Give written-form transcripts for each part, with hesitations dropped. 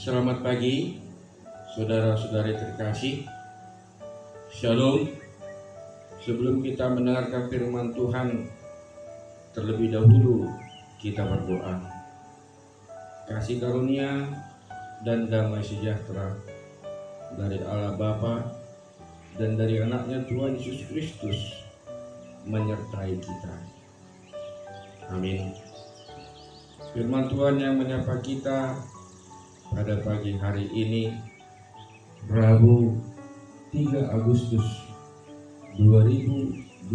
Selamat pagi, saudara-saudari terkasih. Shalom. Sebelum kita mendengarkan firman Tuhan, terlebih dahulu kita berdoa. Kasih karunia dan damai sejahtera dari Allah Bapa dan dari anaknya Tuhan Yesus Kristus menyertai kita. Amin. Firman Tuhan yang menyapa kita pada pagi hari ini, Rabu 3 Agustus 2022,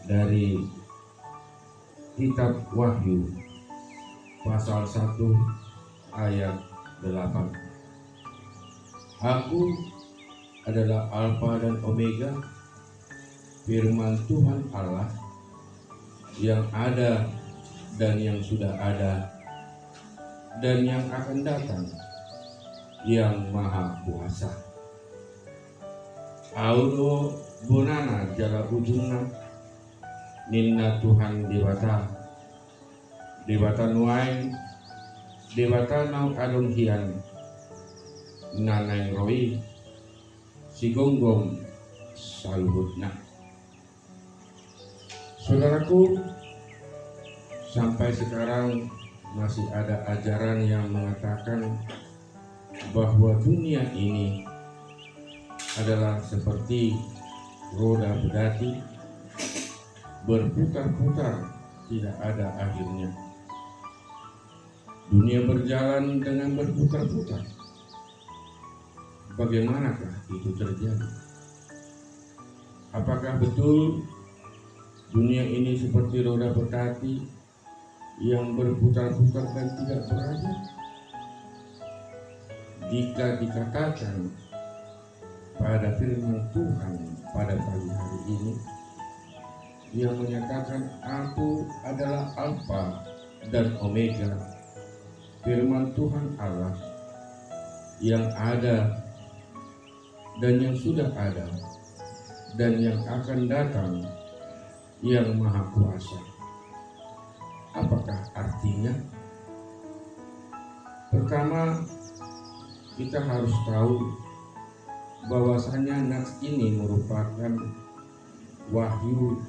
dari Kitab Wahyu pasal 1 ayat 8. Aku adalah Alfa dan Omega, firman Tuhan Allah yang ada dan yang sudah ada dan yang akan datang, yang Maha Kuasa. Audo bonana jala ujungna ninna Tuhan Dewata nuai Dewata nau adong hian nanai roi sigonggong saluhutna. Saudaraku, sampai sekarang masih ada ajaran yang mengatakan bahwa dunia ini adalah seperti roda berdati, berputar-putar, tidak ada akhirnya. Dunia berjalan dengan berputar-putar. Bagaimanakah itu terjadi? Apakah betul dunia ini seperti roda berdati yang berputar-putar dan tidak berada? Jika dikatakan pada firman Tuhan pada pagi hari ini yang menyatakan aku adalah Alfa dan Omega, firman Tuhan Allah yang ada dan yang sudah ada dan yang akan datang, yang Maha Kuasa. Apakah artinya? Pertama, kita harus tahu bahwasanya nas ini merupakan wahyu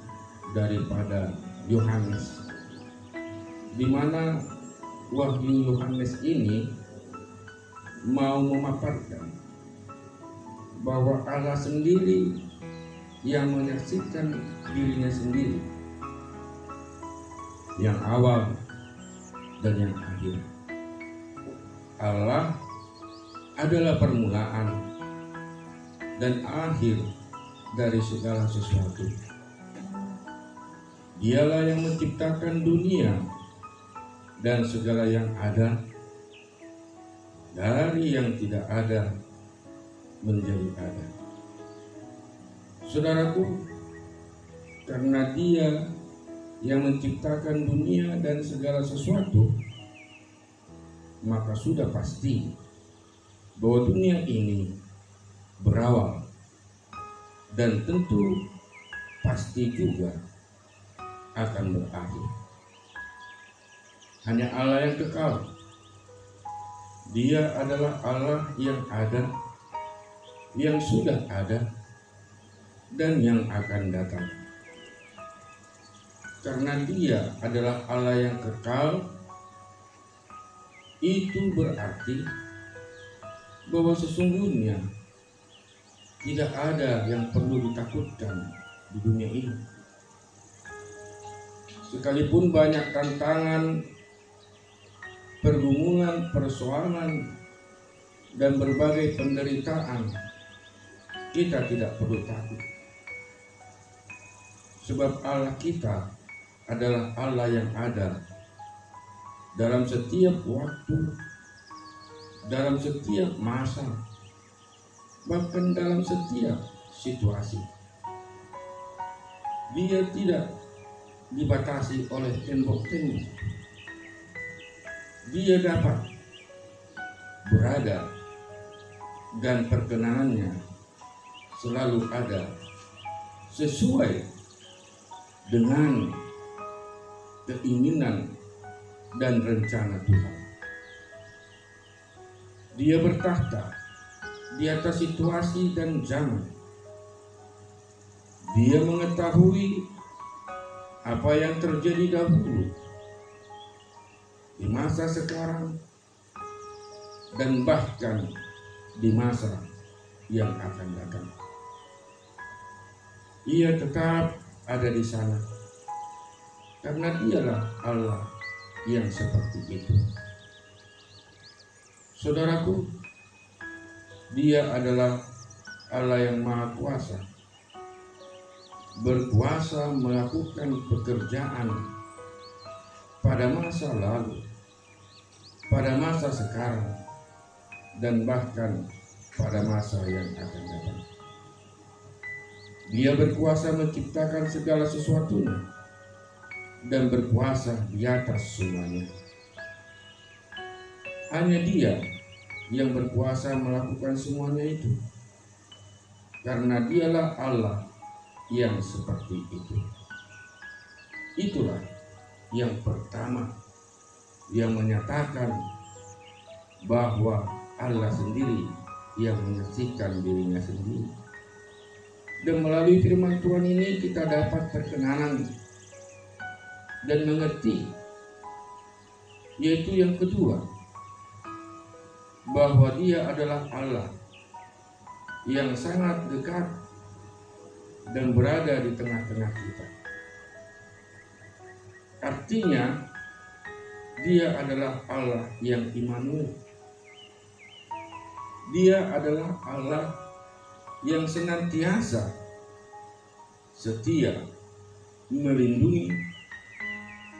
daripada Yohanes, di mana wahyu Yohanes ini mau memaparkan bahwa Allah sendiri yang menyaksikan dirinya sendiri, yang awal dan yang akhir. Allah adalah permulaan dan akhir dari segala sesuatu. Dialah yang menciptakan dunia dan segala yang ada, dari yang tidak ada menjadi ada. Saudaraku, karena Dia yang menciptakan dunia dan segala sesuatu, maka sudah pasti bahwa dunia ini berawal dan tentu pasti juga akan berakhir. Hanya Allah yang kekal. Dia adalah Allah yang ada, yang sudah ada, dan yang akan datang. Karena Dia adalah Allah yang kekal, itu berarti bahwa sesungguhnya tidak ada yang perlu ditakutkan di dunia ini. Sekalipun banyak tantangan, pergumulan, persoalan, dan berbagai penderitaan, kita tidak perlu takut. Sebab Allah kita adalah Allah yang ada dalam setiap waktu, dalam setiap masa, bahkan dalam setiap situasi. Dia tidak dibatasi oleh tembok-tembok. Dia dapat berada dan perkenanannya selalu ada sesuai dengan keinginan dan rencana Tuhan. Dia bertahta di atas situasi dan zaman. Dia mengetahui apa yang terjadi dahulu, di masa sekarang, dan bahkan di masa yang akan datang. Ia tetap ada di sana karena Dialah Allah yang seperti itu. Saudaraku, Dia adalah Allah yang Maha Kuasa, berkuasa melakukan pekerjaan pada masa lalu, pada masa sekarang, dan bahkan pada masa yang akan datang. Dia berkuasa menciptakan segala sesuatunya dan berkuasa di atas semuanya. Hanya Dia yang berkuasa melakukan semuanya itu, karena Dialah Allah yang seperti itu. Itulah yang pertama yang menyatakan bahwa Allah sendiri yang menyaksikan dirinya sendiri. Dan melalui firman Tuhan ini kita dapat perkenanan dan mengerti, yaitu yang kedua, bahwa Dia adalah Allah yang sangat dekat dan berada di tengah-tengah kita. Artinya, Dia adalah Allah yang Immanuel. Dia adalah Allah yang senantiasa setia melindungi,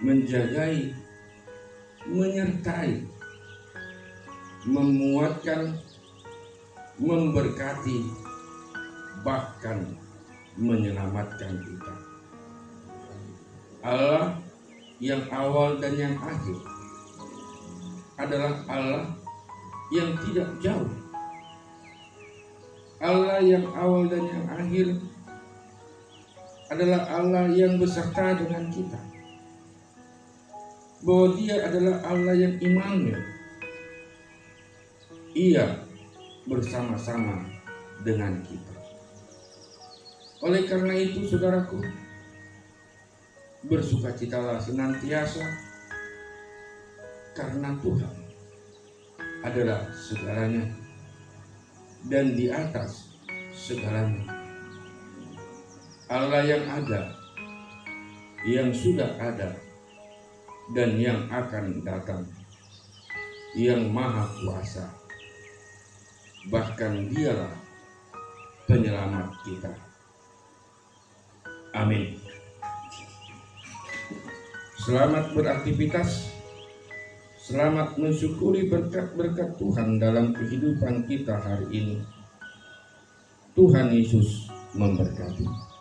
menjagai, menyertai, memuatkan, memberkati, bahkan menyelamatkan kita. Allah yang awal dan yang akhir adalah Allah yang tidak jauh. Allah yang awal dan yang akhir adalah Allah yang beserta dengan kita. Bahwa Dia adalah Allah yang Immanuel. Ia bersama-sama dengan kita. Oleh karena itu, saudaraku, bersukacitalah senantiasa karena Tuhan adalah segalanya dan di atas segalanya. Allah yang ada, yang sudah ada, dan yang akan datang, yang Maha Kuasa. Bahkan Dialah penyelamat kita. Amin. Selamat beraktivitas, selamat mensyukuri berkat-berkat Tuhan dalam kehidupan kita hari ini. Tuhan Yesus memberkati.